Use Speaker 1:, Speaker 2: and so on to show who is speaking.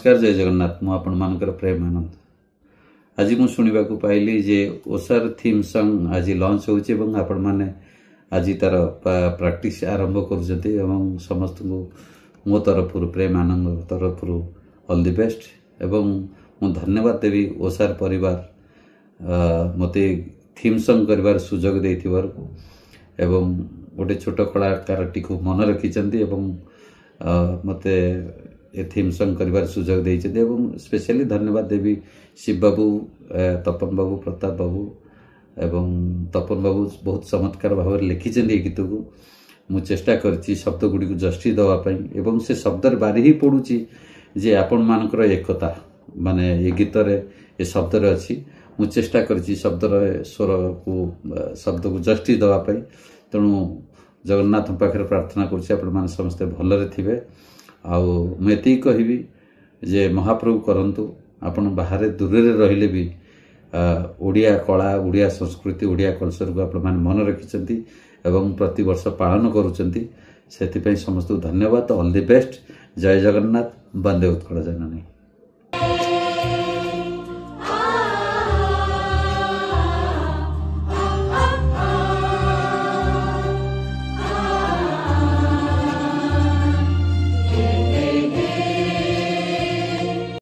Speaker 1: नमस्कार जय जगन्नाथ मु आपण मानकर प्रेम आनंद आज मु शुणा पाइली जे ओसार थीम सॉन्ग आज लॉन्च होउचे एवं आपण माने आज तार प्रैक्टिस आरंभ करूछंती एवं समस्त को मो तरफ प्रेम आनंद तरफ ऑल द बेस्ट एवं मु धन्यवाद देवी ओसार परिवार मते थीम सॉन्ग करबार सुजोग देथिबार एवं गोटे छोट कलाकार टी को मन रखिचंती एवं मते ए थीम सॉन्ग करबार सुजोग देइछते एवं स्पेशली धन्यवाद देवी शिव बाबू तपन बाबू प्रताप बाबू एवं तपन बाबू बहुत चमत्कार भाव लिखिचंती गीत को मु चेष्टा करछि शब्द गुडी को जस्टिस दवा पई एवं से शब्द बारी ही पडुछि जे आपण मानकर एकता माने ए गीत रे ए शब्द रे अछि मु चेष्टा करछि शब्द रे स्वर को शब्द को जस्टिस दवा पई तणु जगन्नाथ पाखरे प्रार्थना करछि आपण मान समस्त भलरे थिबे आउ मेती कहबी जे महाप्रभु करंतु आपण बाहर दूर रे रहिले भी ओडिया कला ओडिया संस्कृति ओडिया कल्चर को आपण मान मन रखिचंती एवं प्रति वर्ष पालन करूचंती सेति पई समस्त धन्यवाद ऑल द बेस्ट जय जगन्नाथ वंदे उत्कल जननी।